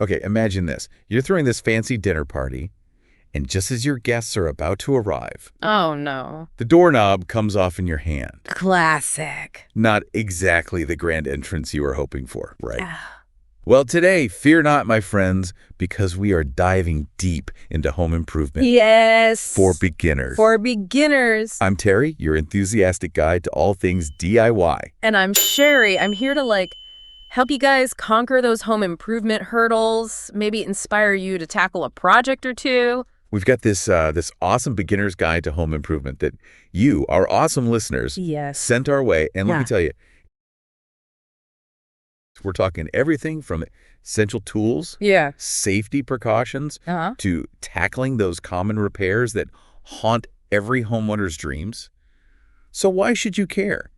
Okay, imagine this. You're throwing this fancy dinner party, and just as your guests are about to arrive, Oh, no. the doorknob comes off in your hand. Classic. Not exactly the grand entrance you were hoping for, right? Ah. Well, today, fear not, my friends, because we are diving deep into home improvement Yes. for beginners. For beginners. I'm Terry, your enthusiastic guide to all things DIY. And I'm Sheri. I'm here to, help you guys conquer those home improvement hurdles, maybe inspire you to tackle a project or two. We've got this awesome beginner's guide to home improvement that you, our awesome listeners, Yes. sent our way. And let Yeah. me tell you, we're talking everything from essential tools, Yeah. safety precautions, Uh-huh. to tackling those common repairs that haunt every homeowner's dreams. So why should you care?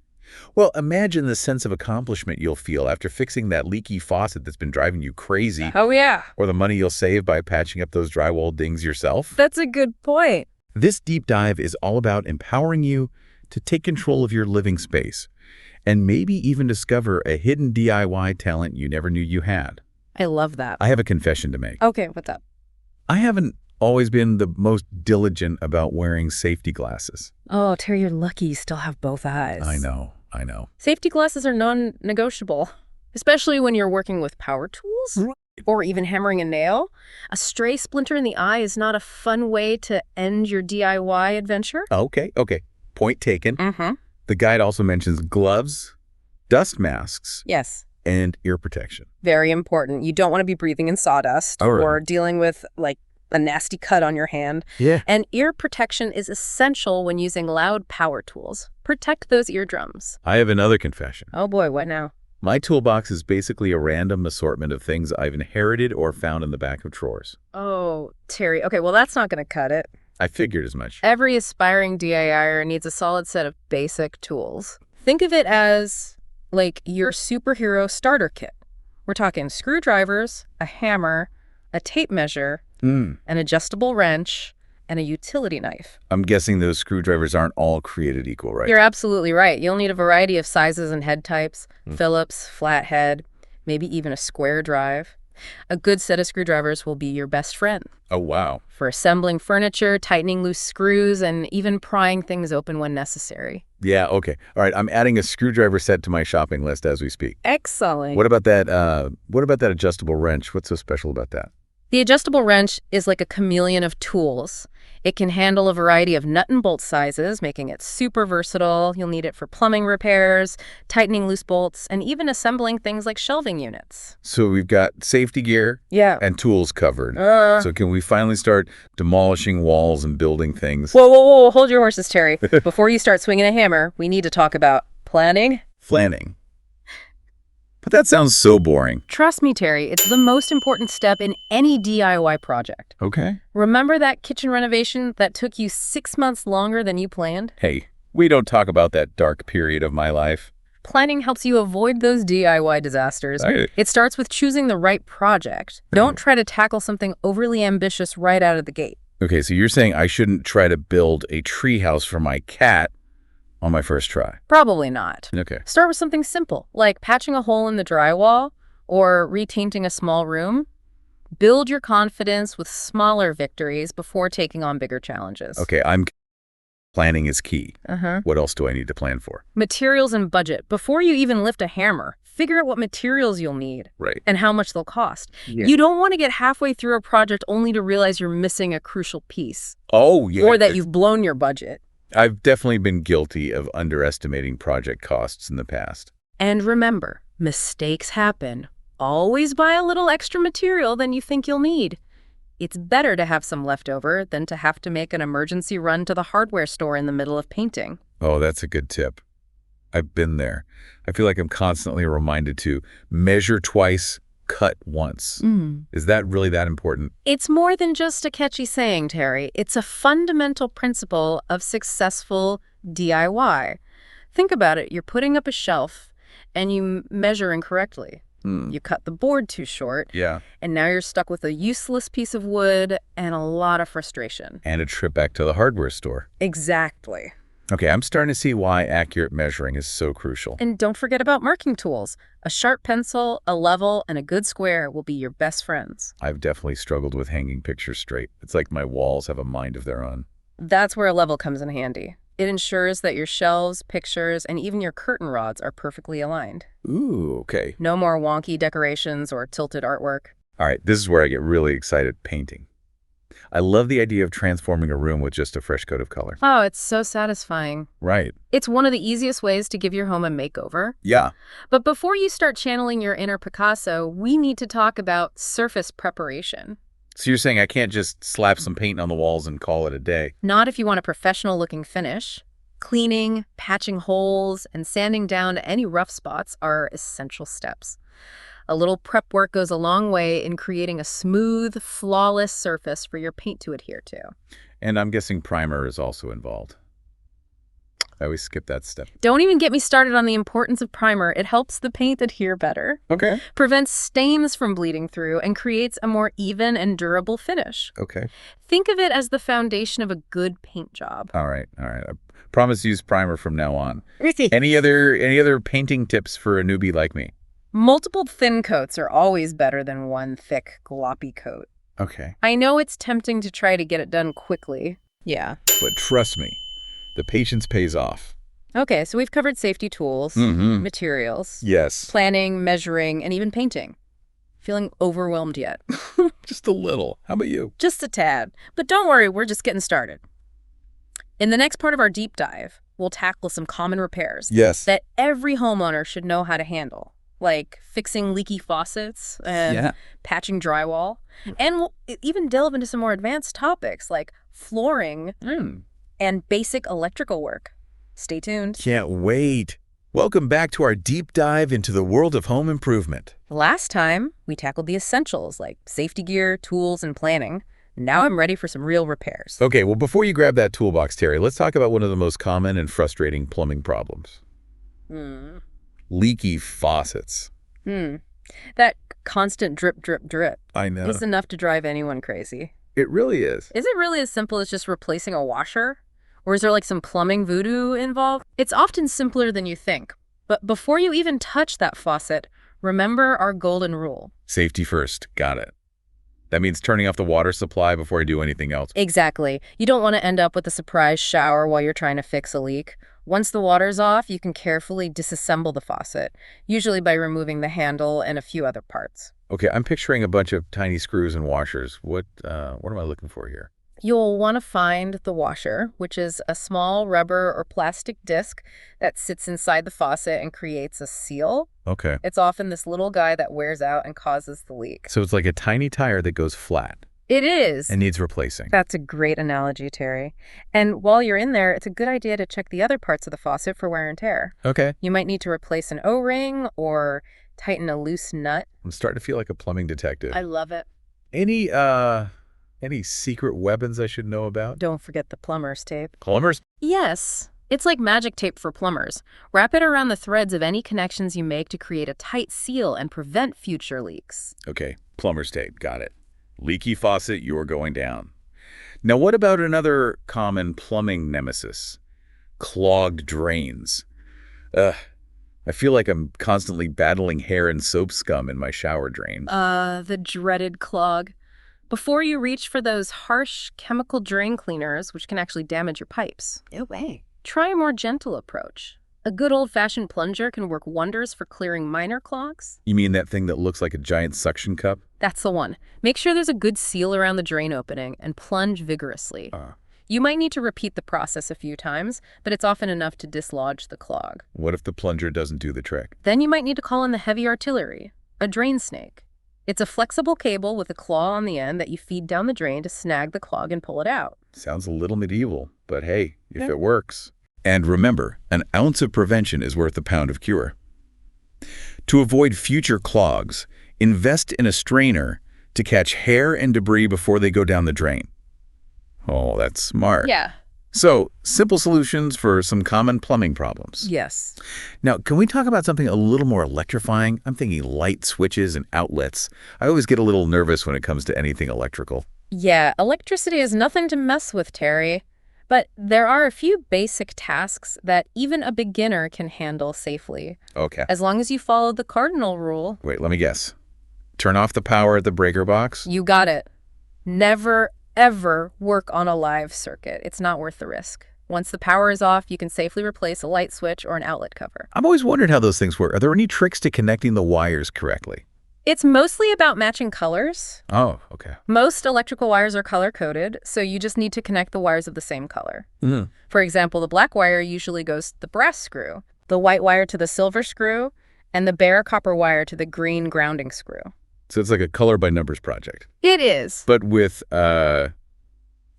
Well, imagine the sense of accomplishment you'll feel after fixing that leaky faucet that's been driving you crazy, Oh, yeah. or the money you'll save by patching up those drywall dings yourself. That's a good point. This deep dive is all about empowering you to take control of your living space and maybe even discover a hidden DIY talent you never knew you had. I love that. I have a confession to make. Okay, what's up? I haven't always been the most diligent about wearing safety glasses. Oh, Terry, you're lucky you still have both eyes. I know. Safety glasses are non-negotiable, especially when you're working with power tools or even hammering a nail. A stray splinter in the eye is not a fun way to end your DIY adventure. Okay. Point taken. Mm-hmm. The guide also mentions gloves, dust masks, Yes. and ear protection. Very important. You don't want to be breathing in sawdust Oh, really? or dealing with, a nasty cut on your hand. Yeah. And ear protection is essential when using loud power tools. Protect those eardrums. I have another confession. Oh boy, what now? My toolbox is basically a random assortment of things I've inherited or found in the back of drawers. Oh, Terry. Okay, well, that's not going to cut it. I figured as much. Every aspiring DIYer needs a solid set of basic tools. Think of it as, your superhero starter kit. We're talking screwdrivers, a hammer, a tape measure, an adjustable wrench, and a utility knife. I'm guessing those screwdrivers aren't all created equal, right? You're absolutely right. You'll need a variety of sizes and head types, Phillips, flathead, maybe even a square drive. A good set of screwdrivers will be your best friend Oh, wow. for assembling furniture, tightening loose screws, and even prying things open when necessary. Yeah, okay. All right, I'm adding a screwdriver set to my shopping list as we speak. Excellent. What about that adjustable wrench? What's so special about that? The adjustable wrench is like a chameleon of tools. It can handle a variety of nut and bolt sizes, making it super versatile. You'll need it for plumbing repairs, tightening loose bolts, and even assembling things like shelving units. So we've got safety gear Yeah. and tools covered. So can we finally start demolishing walls and building things? Whoa, hold your horses, Terry. Before you start swinging a hammer, we need to talk about planning. Planning. But that sounds so boring. Trust me, Terry, it's the most important step in any DIY project. Okay. Remember that kitchen renovation that took you 6 months longer than you planned? Hey, we don't talk about that dark period of my life. Planning helps you avoid those DIY disasters. Right. It starts with choosing the right project. Don't try to tackle something overly ambitious right out of the gate. Okay, so you're saying I shouldn't try to build a treehouse for my cat on my first try. Probably not. Okay. Start with something simple, like patching a hole in the drywall or repainting a small room. Build your confidence with smaller victories before taking on bigger challenges. Okay, planning is key. What else do I need to plan for? Materials and budget. Before you even lift a hammer, figure out what materials you'll need Right. and how much they'll cost. Yeah. You don't want to get halfway through a project only to realize you're missing a crucial piece Oh, yeah. or that you've blown your budget. I've definitely been guilty of underestimating project costs in the past. And remember, mistakes happen. Always buy a little extra material than you think you'll need. It's better to have some left over than to have to make an emergency run to the hardware store in the middle of painting. Oh, that's a good tip. I've been there. I feel like I'm constantly reminded to measure twice, cut once. Is that really that important? It's more than just a catchy saying, Terry. It's a fundamental principle of successful DIY. Think about it. You're putting up a shelf and you measure incorrectly. You cut the board too short. Yeah. And now you're stuck with a useless piece of wood and a lot of frustration. And a trip back to the hardware store. Exactly. Okay, I'm starting to see why accurate measuring is so crucial. And don't forget about marking tools. A sharp pencil, a level, and a good square will be your best friends. I've definitely struggled with hanging pictures straight. It's like my walls have a mind of their own. That's where a level comes in handy. It ensures that your shelves, pictures, and even your curtain rods are perfectly aligned. Ooh, okay. No more wonky decorations or tilted artwork. All right, this is where I get really excited, painting. I love the idea of transforming a room with just a fresh coat of color. Oh, it's so satisfying. Right. It's one of the easiest ways to give your home a makeover. Yeah. But before you start channeling your inner Picasso, we need to talk about surface preparation. So you're saying I can't just slap some paint on the walls and call it a day? Not if you want a professional-looking finish. Cleaning, patching holes, and sanding down any rough spots are essential steps. A little prep work goes a long way in creating a smooth, flawless surface for your paint to adhere to. And I'm guessing primer is also involved. I always skip that step. Don't even get me started on the importance of primer. It helps the paint adhere better, Okay. prevents stains from bleeding through, and creates a more even and durable finish. Okay. Think of it as the foundation of a good paint job. All right. I promise to use primer from now on. Any other painting tips for a newbie like me? Multiple thin coats are always better than one thick, gloppy coat. Okay. I know it's tempting to try to get it done quickly. Yeah. But trust me, the patience pays off. Okay, so we've covered safety tools, Mm-hmm. materials, Yes. planning, measuring, and even painting. Feeling overwhelmed yet? Just a little. How about you? Just a tad. But don't worry, we're just getting started. In the next part of our deep dive, we'll tackle some common repairs Yes. that every homeowner should know how to handle, like fixing leaky faucets and patching drywall. And we'll even delve into some more advanced topics like flooring and basic electrical work. Stay tuned. Can't wait. Welcome back to our deep dive into the world of home improvement. Last time, we tackled the essentials like safety gear, tools, and planning. Now I'm ready for some real repairs. Okay, well, before you grab that toolbox, Terry, let's talk about one of the most common and frustrating plumbing problems. Leaky faucets. That constant drip, drip, drip I know. is enough to drive anyone crazy. It really is. Is it really as simple as just replacing a washer? Or is there like some plumbing voodoo involved? It's often simpler than you think. But before you even touch that faucet, remember our golden rule. Safety first. Got it. That means turning off the water supply before I do anything else. Exactly. You don't want to end up with a surprise shower while you're trying to fix a leak. Once the water's off, you can carefully disassemble the faucet, usually by removing the handle and a few other parts. Okay, I'm picturing a bunch of tiny screws and washers. What am I looking for here? You'll want to find the washer, which is a small rubber or plastic disc that sits inside the faucet and creates a seal. Okay. It's often this little guy that wears out and causes the leak. So it's like a tiny tire that goes flat It is. and needs replacing. That's a great analogy, Terry. And while you're in there, it's a good idea to check the other parts of the faucet for wear and tear. Okay. You might need to replace an O-ring or tighten a loose nut. I'm starting to feel like a plumbing detective. I love it. Any secret weapons I should know about? Don't forget the plumber's tape. Plumbers? Yes. It's like magic tape for plumbers. Wrap it around the threads of any connections you make to create a tight seal and prevent future leaks. Okay, plumber's tape. Got it. Leaky faucet, you're going down. Now, what about another common plumbing nemesis? Clogged drains. I feel like I'm constantly battling hair and soap scum in my shower drain. The dreaded clog. Before you reach for those harsh chemical drain cleaners, which can actually damage your pipes. No way. Try a more gentle approach. A good old-fashioned plunger can work wonders for clearing minor clogs. You mean that thing that looks like a giant suction cup? That's the one. Make sure there's a good seal around the drain opening and plunge vigorously. You might need to repeat the process a few times, but it's often enough to dislodge the clog. What if the plunger doesn't do the trick? Then you might need to call in the heavy artillery, a drain snake. It's a flexible cable with a claw on the end that you feed down the drain to snag the clog and pull it out. Sounds a little medieval, but hey, if it works. And remember, an ounce of prevention is worth a pound of cure. To avoid future clogs, invest in a strainer to catch hair and debris before they go down the drain. Oh, that's smart. Yeah. So, simple solutions for some common plumbing problems. Yes. Now, can we talk about something a little more electrifying? I'm thinking light switches and outlets. I always get a little nervous when it comes to anything electrical. Yeah, electricity is nothing to mess with, Terry. But there are a few basic tasks that even a beginner can handle safely, Okay. as long as you follow the cardinal rule. Wait, let me guess. Turn off the power at the breaker box? You got it. Never, ever work on a live circuit. It's not worth the risk. Once the power is off, you can safely replace a light switch or an outlet cover. I've always wondered how those things work. Are there any tricks to connecting the wires correctly? It's mostly about matching colors. Oh, okay. Most electrical wires are color-coded, so you just need to connect the wires of the same color. Mm. For example, the black wire usually goes to the brass screw, the white wire to the silver screw, and the bare copper wire to the green grounding screw. So it's like a color by numbers project. It is. But with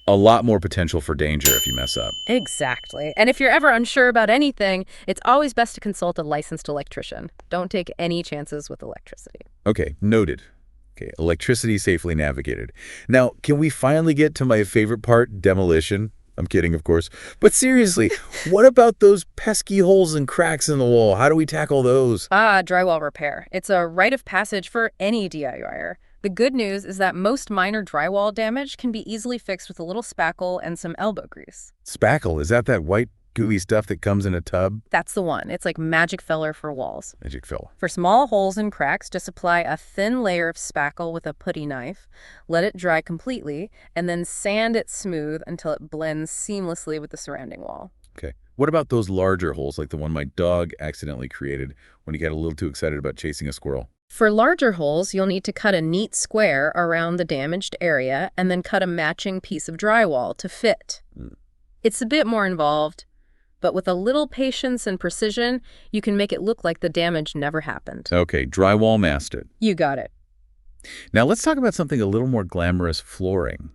a lot more potential for danger if you mess up. Exactly. And if you're ever unsure about anything, it's always best to consult a licensed electrician. Don't take any chances with electricity. Okay, noted. Okay, electricity safely navigated. Now, can we finally get to my favorite part, demolition? I'm kidding, of course. But seriously, what about those pesky holes and cracks in the wall? How do we tackle those? Drywall repair. It's a rite of passage for any DIYer. The good news is that most minor drywall damage can be easily fixed with a little spackle and some elbow grease. Spackle, is that white gooey stuff that comes in a tub? That's the one. It's like magic filler for walls. Magic fill. For small holes and cracks, just apply a thin layer of spackle with a putty knife, let it dry completely, and then sand it smooth until it blends seamlessly with the surrounding wall. Okay. What about those larger holes, like the one my dog accidentally created when he got a little too excited about chasing a squirrel? For larger holes, you'll need to cut a neat square around the damaged area and then cut a matching piece of drywall to fit. It's a bit more involved, but with a little patience and precision, you can make it look like the damage never happened. Okay, drywall mastered. You got it. Now let's talk about something a little more glamorous, flooring.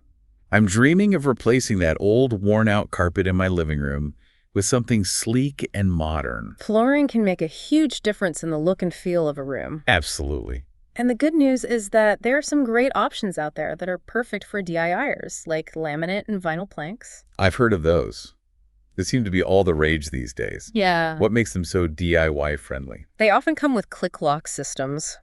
I'm dreaming of replacing that old, worn-out carpet in my living room with something sleek and modern. Flooring can make a huge difference in the look and feel of a room. Absolutely. And the good news is that there are some great options out there that are perfect for DIYers, like laminate and vinyl planks. I've heard of those. They seem to be all the rage these days. Yeah. What makes them so DIY friendly? They often come with click-lock systems,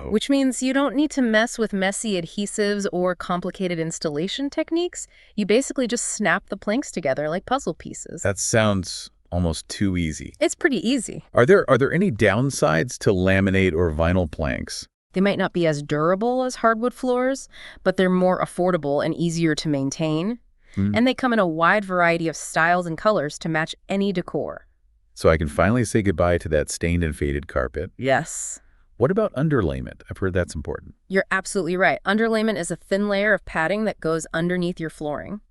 which means you don't need to mess with messy adhesives or complicated installation techniques. You basically just snap the planks together like puzzle pieces. That sounds almost too easy. It's pretty easy. Are there any downsides to laminate or vinyl planks? They might not be as durable as hardwood floors, but they're more affordable and easier to maintain. And they come in a wide variety of styles and colors to match any decor. So I can finally say goodbye to that stained and faded carpet. Yes. What about underlayment? I've heard that's important. You're absolutely right. Underlayment is a thin layer of padding that goes underneath your flooring.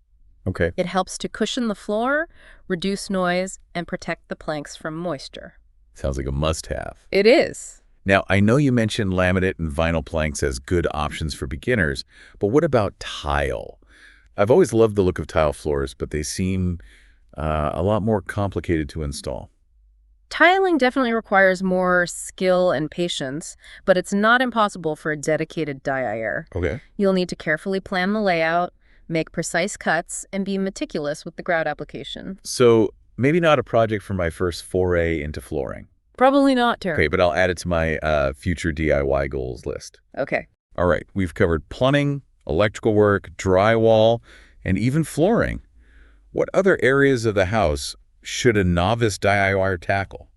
Okay. It helps to cushion the floor, reduce noise, and protect the planks from moisture. Sounds like a must-have. It is. Now, I know you mentioned laminate and vinyl planks as good options for beginners, but what about tile? I've always loved the look of tile floors, but they seem a lot more complicated to install. Tiling definitely requires more skill and patience, but it's not impossible for a dedicated DIYer. Okay. You'll need to carefully plan the layout, make precise cuts, and be meticulous with the grout application. So maybe not a project for my first foray into flooring. Probably not, Terry. Okay, but I'll add it to my future DIY goals list. Okay. All right, we've covered plumbing, electrical work, drywall, and even flooring. What other areas of the house should a novice DIYer tackle?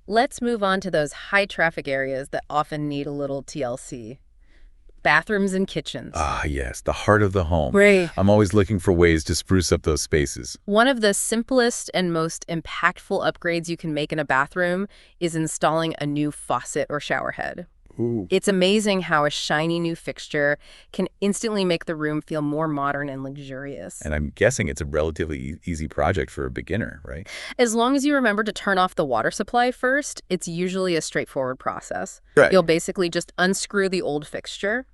Let's move on to those high-traffic areas that often need a little TLC. Bathrooms and kitchens. Ah, yes, the heart of the home. Right. I'm always looking for ways to spruce up those spaces. One of the simplest and most impactful upgrades you can make in a bathroom is installing a new faucet or shower head. Ooh. It's amazing how a shiny new fixture can instantly make the room feel more modern and luxurious. And I'm guessing it's a relatively easy project for a beginner, right? As long as you remember to turn off the water supply first, it's usually a straightforward process. Right. You'll basically just unscrew the old fixture,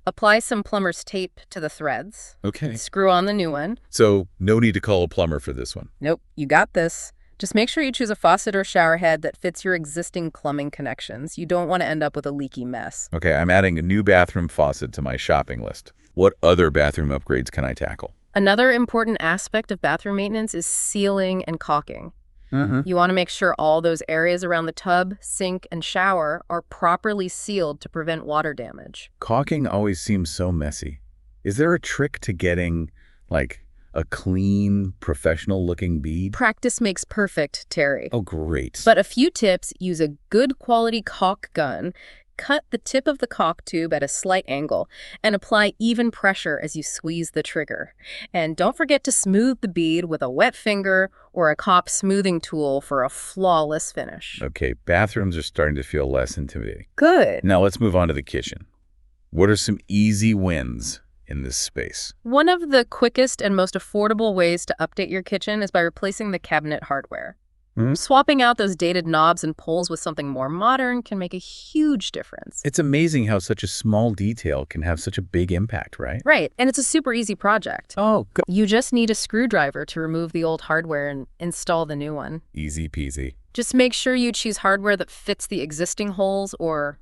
apply some plumber's tape to the threads, Okay. screw on the new one. So no need to call a plumber for this one. Nope, you got this. Just make sure you choose a faucet or shower head that fits your existing plumbing connections. You don't want to end up with a leaky mess. Okay, I'm adding a new bathroom faucet to my shopping list. What other bathroom upgrades can I tackle? Another important aspect of bathroom maintenance is sealing and caulking. You want to make sure all those areas around the tub, sink, and shower are properly sealed to prevent water damage. Caulking always seems so messy. Is there a trick to getting, like, A clean, professional-looking bead? Practice makes perfect, Terry. Oh, great. But a few tips: use a good quality caulk gun, cut the tip of the caulk tube at a slight angle, and apply even pressure as you squeeze the trigger. And don't forget to smooth the bead with a wet finger or a caulk smoothing tool for a flawless finish. Okay, bathrooms are starting to feel less intimidating. Good. Now let's move on to the kitchen. What are some easy wins in this space? One of the quickest and most affordable ways to update your kitchen is by replacing the cabinet hardware. Swapping out those dated knobs and pulls with something more modern can make a huge difference. It's amazing how such a small detail can have such a big impact, right? Right, and it's a super easy project. Oh, good. You just need a screwdriver to remove the old hardware and install the new one. Easy peasy. Just make sure you choose hardware that fits the existing holes, or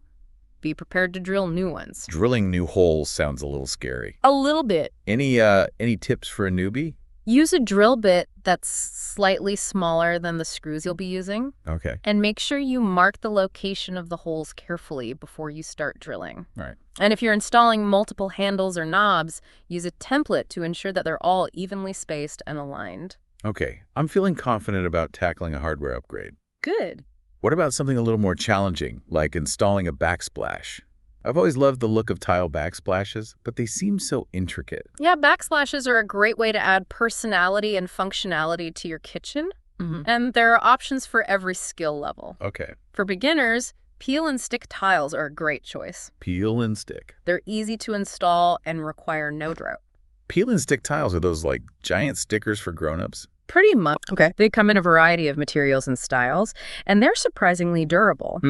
be prepared to drill new ones. Drilling new holes sounds a little scary. A little bit. Any tips for a newbie? Use a drill bit that's slightly smaller than the screws you'll be using. Okay. And make sure you mark the location of the holes carefully before you start drilling. All right. And if you're installing multiple handles or knobs, use a template to ensure that they're all evenly spaced and aligned. Okay. I'm feeling confident about tackling a hardware upgrade. Good. What about something a little more challenging, like installing a backsplash? I've always loved the look of tile backsplashes, but they seem so intricate. Yeah, backsplashes are a great way to add personality and functionality to your kitchen. And there are options for every skill level. Okay. For beginners, peel and stick tiles are a great choice. Peel and stick. They're easy to install and require no drought. Peel and stick tiles are those like giant stickers for grown-ups? Pretty much. Okay. They come in a variety of materials and styles, and they're surprisingly durable.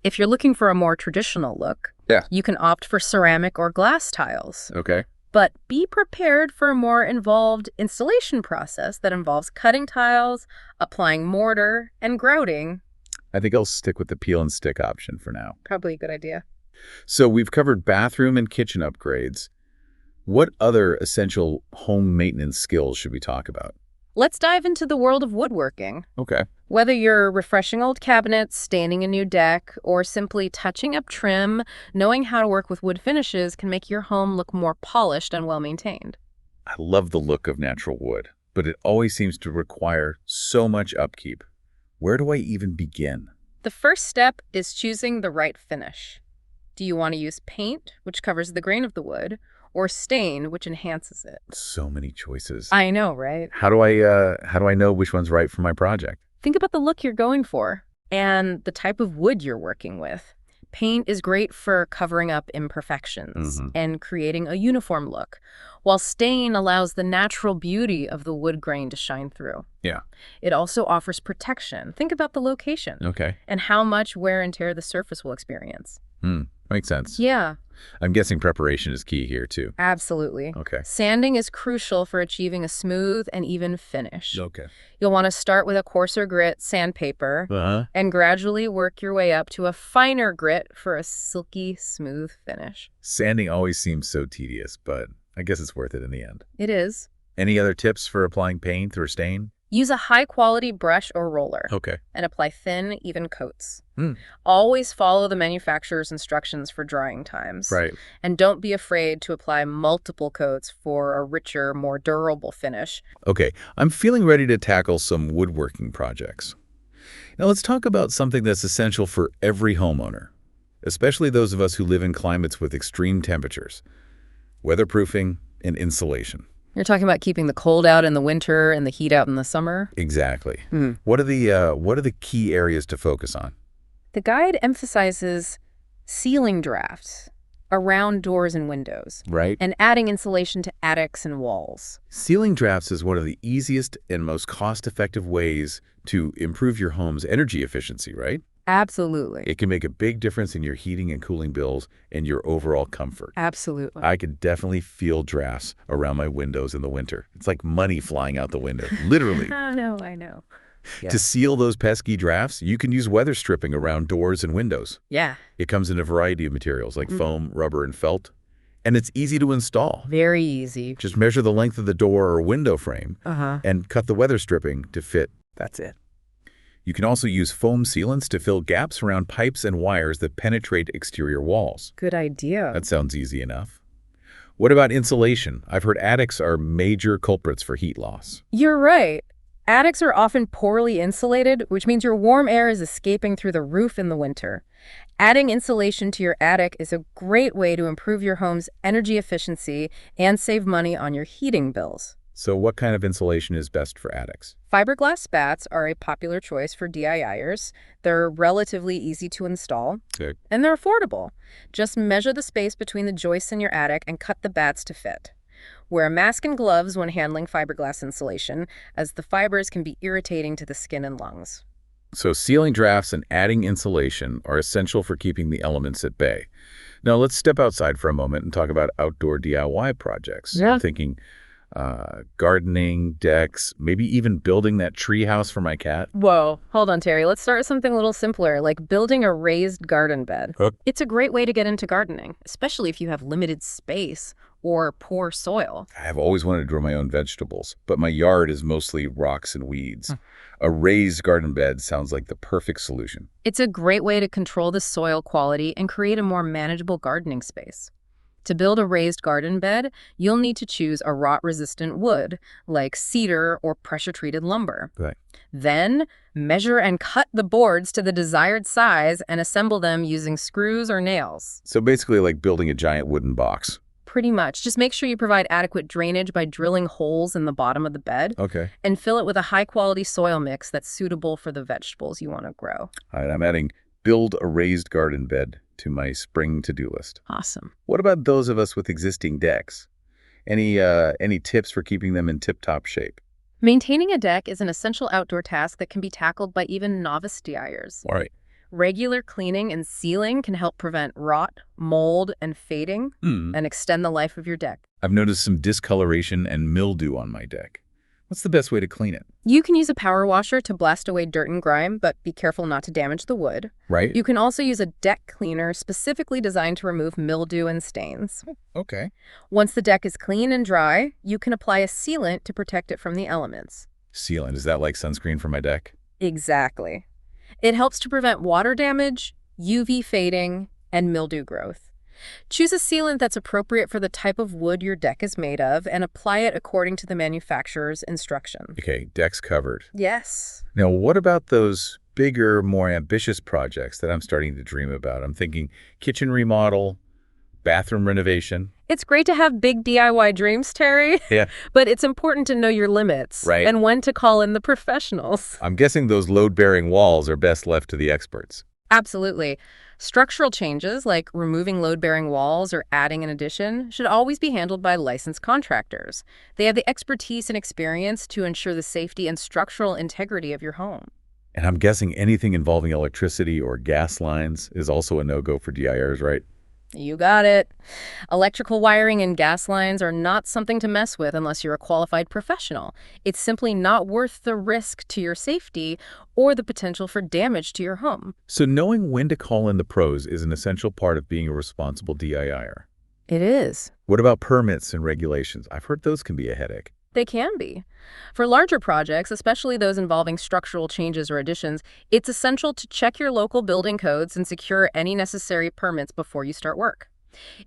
If you're looking for a more traditional look, you can opt for ceramic or glass tiles. Okay. But be prepared for a more involved installation process that involves cutting tiles, applying mortar, and grouting. I think I'll stick with the peel and stick option for now. Probably a good idea. So we've covered bathroom and kitchen upgrades. What other essential home maintenance skills should we talk about? Let's dive into the world of woodworking. Okay. Whether you're refreshing old cabinets, staining a new deck, or simply touching up trim, knowing how to work with wood finishes can make your home look more polished and well-maintained. I love the look of natural wood, but it always seems to require so much upkeep. Where do I even begin? The first step is choosing the right finish. Do you want to use paint, which covers the grain of the wood, or stain, which enhances it? So many choices. I know, right? How do I know which one's right for my project? Think about the look you're going for and the type of wood you're working with. Paint is great for covering up imperfections and creating a uniform look, while stain allows the natural beauty of the wood grain to shine through. Yeah. It also offers protection. Think about the location and how much wear and tear the surface will experience. Makes sense. Yeah. I'm guessing preparation is key here, too. Absolutely. Okay. Sanding is crucial for achieving a smooth and even finish. Okay. You'll want to start with a coarser grit sandpaper and gradually work your way up to a finer grit for a silky, smooth finish. Sanding always seems so tedious, but I guess it's worth it in the end. It is. Any other tips for applying paint or stain? Use a high-quality brush or roller Okay. and apply thin, even coats. Always follow the manufacturer's instructions for drying times. Right. And don't be afraid to apply multiple coats for a richer, more durable finish. Okay, I'm feeling ready to tackle some woodworking projects. Now let's talk about something that's essential for every homeowner, especially those of us who live in climates with extreme temperatures: weatherproofing and insulation. You're talking about keeping the cold out in the winter and the heat out in the summer? Exactly. What are the key areas to focus on? The guide emphasizes ceiling drafts around doors and windows, Right. and adding insulation to attics and walls. Ceiling drafts is one of the easiest and most cost-effective ways to improve your home's energy efficiency, right? Absolutely. It can make a big difference in your heating and cooling bills and your overall comfort. Absolutely. I could definitely feel drafts around my windows in the winter. It's like money flying out the window, literally. I know. To seal those pesky drafts, you can use weather stripping around doors and windows. Yeah. It comes in a variety of materials like foam, rubber, and felt. And it's easy to install. Very easy. Just measure the length of the door or window frame and cut the weather stripping to fit. That's it. You can also use foam sealants to fill gaps around pipes and wires that penetrate exterior walls. Good idea. That sounds easy enough. What about insulation? I've heard attics are major culprits for heat loss. You're right. Attics are often poorly insulated, which means your warm air is escaping through the roof in the winter. Adding insulation to your attic is a great way to improve your home's energy efficiency and save money on your heating bills. So what kind of insulation is best for attics? Fiberglass spats are a popular choice for DIYers. They're relatively easy to install, Okay. and they're affordable. Just measure the space between the joists in your attic and cut the bats to fit. Wear a mask and gloves when handling fiberglass insulation, as the fibers can be irritating to the skin and lungs. So sealing drafts and adding insulation are essential for keeping the elements at bay. Now let's step outside for a moment and talk about outdoor DIY projects. Yeah. I'm thinking gardening, decks, maybe even building that tree house for my cat. Whoa, hold on, Terry. Let's start with something a little simpler, like building a raised garden bed. Huh? It's a great way to get into gardening, especially if you have limited space or poor soil. I have always wanted to grow my own vegetables, but my yard is mostly rocks and weeds. A raised garden bed sounds like the perfect solution. It's a great way to control the soil quality and create a more manageable gardening space. To build a raised garden bed, you'll need to choose a rot-resistant wood, like cedar or pressure-treated lumber. Right. Then, measure and cut the boards to the desired size and assemble them using screws or nails. So basically like building a giant wooden box. Pretty much. Just make sure you provide adequate drainage by drilling holes in the bottom of the bed Okay. and fill it with a high-quality soil mix that's suitable for the vegetables you want to grow. All right, I'm adding build a raised garden bed to my spring to-do list. Awesome. What about those of us with existing decks? Any tips for keeping them in tip-top shape? Maintaining a deck is an essential outdoor task that can be tackled by even novice DIYers. All right. Regular cleaning and sealing can help prevent rot, mold, and fading, and extend the life of your deck. I've noticed some discoloration and mildew on my deck. What's the best way to clean it? You can use a power washer to blast away dirt and grime, but be careful not to damage the wood. Right? You can also use a deck cleaner specifically designed to remove mildew and stains. Okay. Once the deck is clean and dry, you can apply a sealant to protect it from the elements. Sealant, is that like sunscreen for my deck? Exactly. It helps to prevent water damage, UV fading, and mildew growth. Choose a sealant that's appropriate for the type of wood your deck is made of and apply it according to the manufacturer's instructions. Okay, deck's covered. Yes. Now, what about those bigger, more ambitious projects that I'm starting to dream about? I'm thinking kitchen remodel, bathroom renovation. It's great to have big DIY dreams, Terry. Yeah. But it's important to know your limits. Right. And when to call in the professionals. I'm guessing those load-bearing walls are best left to the experts. Absolutely. Structural changes like removing load-bearing walls or adding an addition should always be handled by licensed contractors. They have the expertise and experience to ensure the safety and structural integrity of your home. And I'm guessing anything involving electricity or gas lines is also a no-go for DIYers, right? You got it. Electrical wiring and gas lines are not something to mess with unless you're a qualified professional. It's simply not worth the risk to your safety or the potential for damage to your home. So knowing when to call in the pros is an essential part of being a responsible DIYer. It is. What about permits and regulations? I've heard those can be a headache. They can be. For larger projects, especially those involving structural changes or additions, it's essential to check your local building codes and secure any necessary permits before you start work.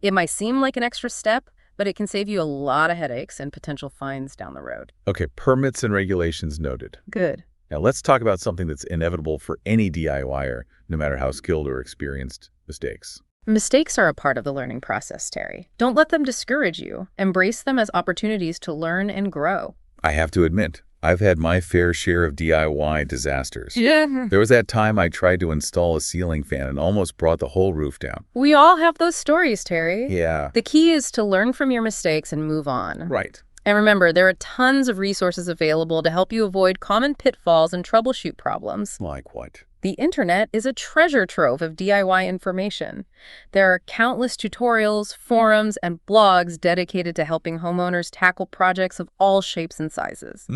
It might seem like an extra step, but it can save you a lot of headaches and potential fines down the road. Okay, permits and regulations noted. Good. Now let's talk about something that's inevitable for any DIYer, no matter how skilled or experienced: mistakes. Mistakes are a part of the learning process, Terry. Don't let them discourage you. Embrace them as opportunities to learn and grow. I have to admit, I've had my fair share of DIY disasters. Yeah. There was that time I tried to install a ceiling fan and almost brought the whole roof down. We all have those stories, Terry. Yeah. The key is to learn from your mistakes and move on. Right. And remember, there are tons of resources available to help you avoid common pitfalls and troubleshoot problems. Like what? The internet is a treasure trove of DIY information. There are countless tutorials, forums, and blogs dedicated to helping homeowners tackle projects of all shapes and sizes.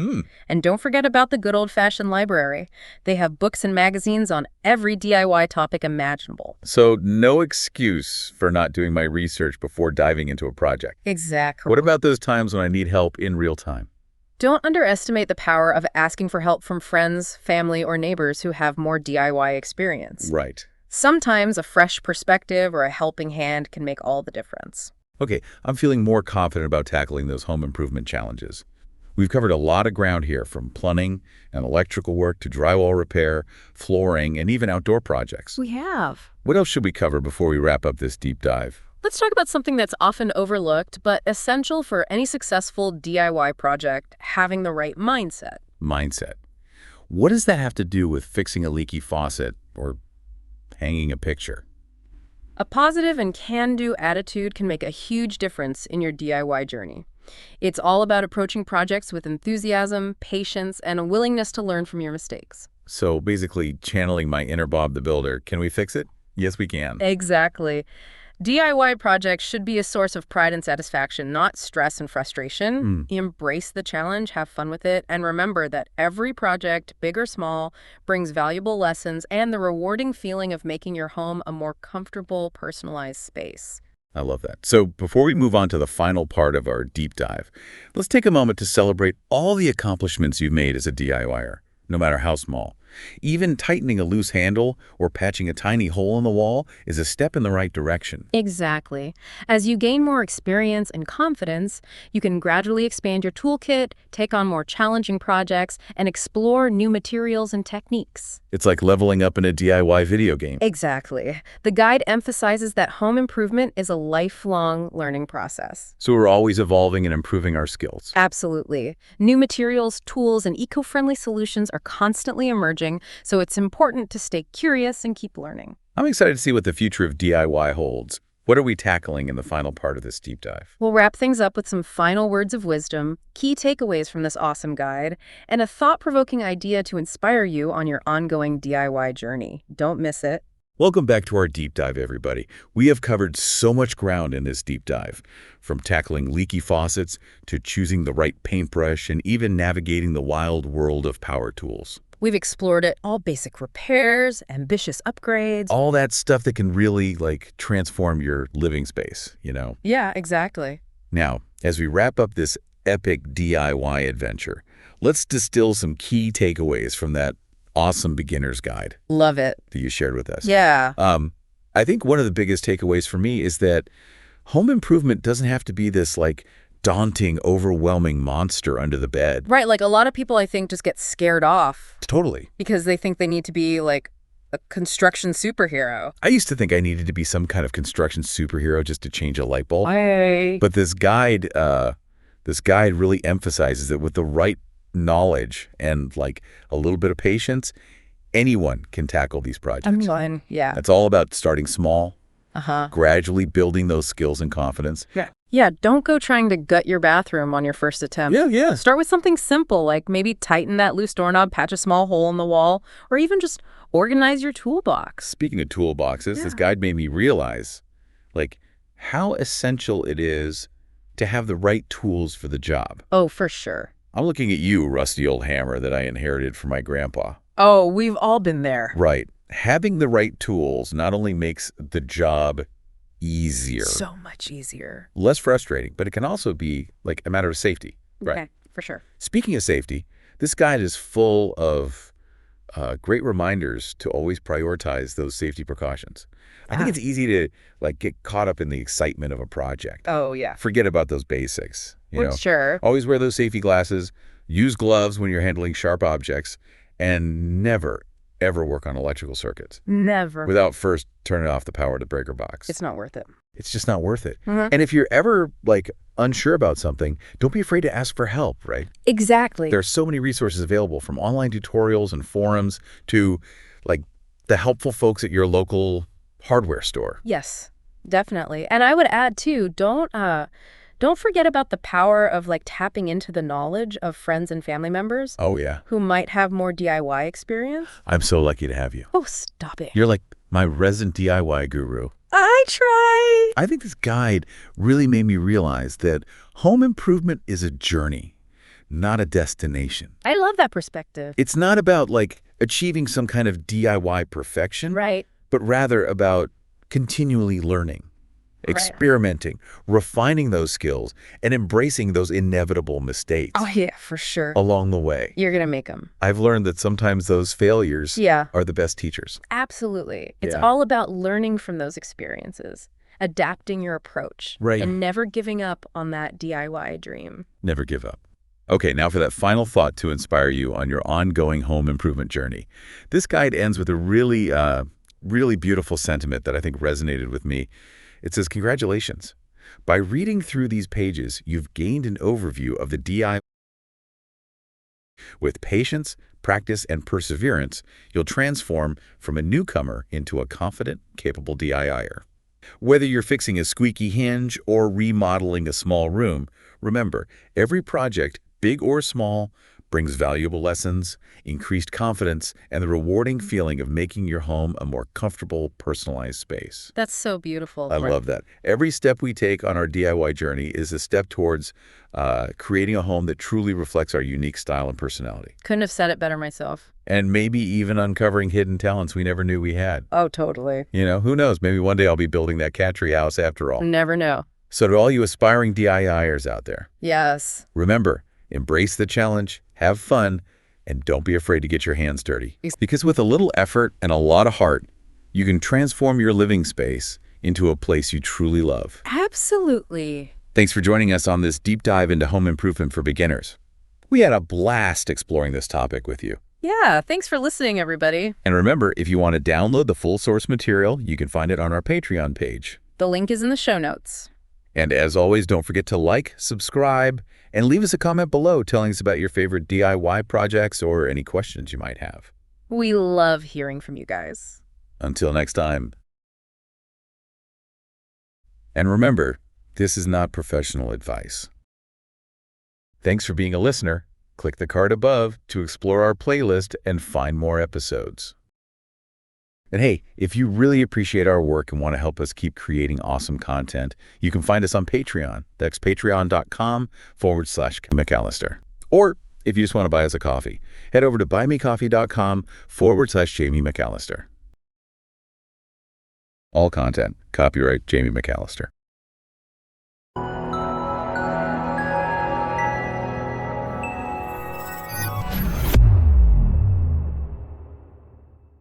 And don't forget about the good old-fashioned library. They have books and magazines on every DIY topic imaginable. So no excuse for not doing my research before diving into a project. Exactly. What about those times when I need help in real time? Don't underestimate the power of asking for help from friends, family, or neighbors who have more DIY experience. Right. Sometimes a fresh perspective or a helping hand can make all the difference. Okay, I'm feeling more confident about tackling those home improvement challenges. We've covered a lot of ground here, from plumbing and electrical work to drywall repair, flooring, and even outdoor projects. We have. What else should we cover before we wrap up this deep dive? Let's talk about something that's often overlooked, but essential for any successful DIY project: having the right mindset. Mindset. What does that have to do with fixing a leaky faucet or hanging a picture? A positive and can-do attitude can make a huge difference in your DIY journey. It's all about approaching projects with enthusiasm, patience, and a willingness to learn from your mistakes. So basically channeling my inner Bob the Builder. Can we fix it? Yes, we can. Exactly. DIY projects should be a source of pride and satisfaction, not stress and frustration. Embrace the challenge, have fun with it, and remember that every project, big or small, brings valuable lessons and the rewarding feeling of making your home a more comfortable, personalized space. I love that. So before we move on to the final part of our deep dive, let's take a moment to celebrate all the accomplishments you've made as a DIYer, no matter how small. Even tightening a loose handle or patching a tiny hole in the wall is a step in the right direction. Exactly. As you gain more experience and confidence, you can gradually expand your toolkit, take on more challenging projects, and explore new materials and techniques. It's like leveling up in a DIY video game. Exactly. The guide emphasizes that home improvement is a lifelong learning process. So we're always evolving and improving our skills. Absolutely. New materials, tools, and eco-friendly solutions are constantly emerging, so it's important to stay curious and keep learning. I'm excited to see what the future of DIY holds. What are we tackling in the final part of this deep dive? We'll wrap things up with some final words of wisdom, key takeaways from this awesome guide, and a thought-provoking idea to inspire you on your ongoing DIY journey. Don't miss it. Welcome back to our deep dive, everybody. We have covered so much ground in this deep dive, from tackling leaky faucets to choosing the right paintbrush and even navigating the wild world of power tools. We've explored it all: basic repairs, ambitious upgrades. All that stuff that can really, transform your living space, Yeah, exactly. Now, as we wrap up this epic DIY adventure, let's distill some key takeaways from that awesome beginner's guide Love it. that you shared with us. Yeah. I think one of the biggest takeaways for me is that home improvement doesn't have to be this, daunting, overwhelming monster under the bed. Right, a lot of people, I think, just get scared off Totally. because they think they need to be, a construction superhero. I used to think I needed to be some kind of construction superhero just to change a light bulb. Hey. But this guide really emphasizes that with the right knowledge and a little bit of patience, anyone can tackle these projects. Yeah. It's all about starting small, Uh-huh. gradually building those skills and confidence. Yeah, don't go trying to gut your bathroom on your first attempt. Yeah. Start with something simple, like maybe tighten that loose doorknob, patch a small hole in the wall, or even just organize your toolbox. Speaking of toolboxes, this guide made me realize, how essential it is to have the right tools for the job. Oh, for sure. I'm looking at you, rusty old hammer that I inherited from my grandpa. Oh, we've all been there. Right. Having the right tools not only makes the job easier, So much easier. less frustrating, but it can also be a matter of safety. Right. Okay, for sure. Speaking of safety, this guide is full of great reminders to always prioritize those safety precautions. I think it's easy to get caught up in the excitement of a project. Oh, yeah. Forget about those basics. Sure. Always wear those safety glasses, use gloves when you're handling sharp objects, and never, ever work on electrical circuits Never. without first turning off the power to breaker box. It's not worth it. It's just not worth it. Mhm. And if you're ever unsure about something, don't be afraid to ask for help, right? Exactly. There are so many resources available, from online tutorials and forums to the helpful folks at your local hardware store. Yes, definitely. And I would add too, don't forget about the power of tapping into the knowledge of friends and family members Oh, yeah. who might have more DIY experience. I'm so lucky to have you. Oh, stop it. You're like my resident DIY guru. I try. I think this guide really made me realize that home improvement is a journey, not a destination. I love that perspective. It's not about achieving some kind of DIY perfection, Right. but rather about continually learning, experimenting, refining those skills, and embracing those inevitable mistakes Oh, yeah, for sure. along the way. You're going to make them. I've learned that sometimes those failures Yeah, are the best teachers. absolutely. It's Yeah. all about learning from those experiences. adapting your approach, Right. and never giving up on that DIY dream. Never give up. Okay, now for that final thought to inspire you on your ongoing home improvement journey. This guide ends with a really beautiful sentiment that I think resonated with me. It says, congratulations. By reading through these pages, you've gained an overview of the DIY. With patience, practice, and perseverance, you'll transform from a newcomer into a confident, capable DIYer. Whether you're fixing a squeaky hinge or remodeling a small room, remember, every project, big or small, brings valuable lessons, increased confidence, and the rewarding feeling of making your home a more comfortable, personalized space. That's so beautiful. I love that. Every step we take on our DIY journey is a step towards creating a home that truly reflects our unique style and personality. Couldn't have said it better myself. And maybe even uncovering hidden talents we never knew we had. Oh, totally. You know, who knows? Maybe one day I'll be building that cat tree house after all. Never know. So to all you aspiring DIYers out there, Yes. remember, embrace the challenge, have fun, and don't be afraid to get your hands dirty. Because with a little effort and a lot of heart, you can transform your living space into a place you truly love. Absolutely. Thanks for joining us on this deep dive into home improvement for beginners. We had a blast exploring this topic with you. Yeah, thanks for listening, everybody. And remember, if you want to download the full source material, you can find it on our Patreon page. The link is in the show notes. And as always, don't forget to like, subscribe, and leave us a comment below telling us about your favorite DIY projects or any questions you might have. We love hearing from you guys. Until next time. And remember, this is not professional advice. Thanks for being a listener. Click the card above to explore our playlist and find more episodes. And hey, if you really appreciate our work and want to help us keep creating awesome content, you can find us on Patreon. That's patreon.com/McAllister. Or if you just want to buy us a coffee, head over to buymecoffee.com/Jamie McAllister. All content, copyright Jamie McAllister.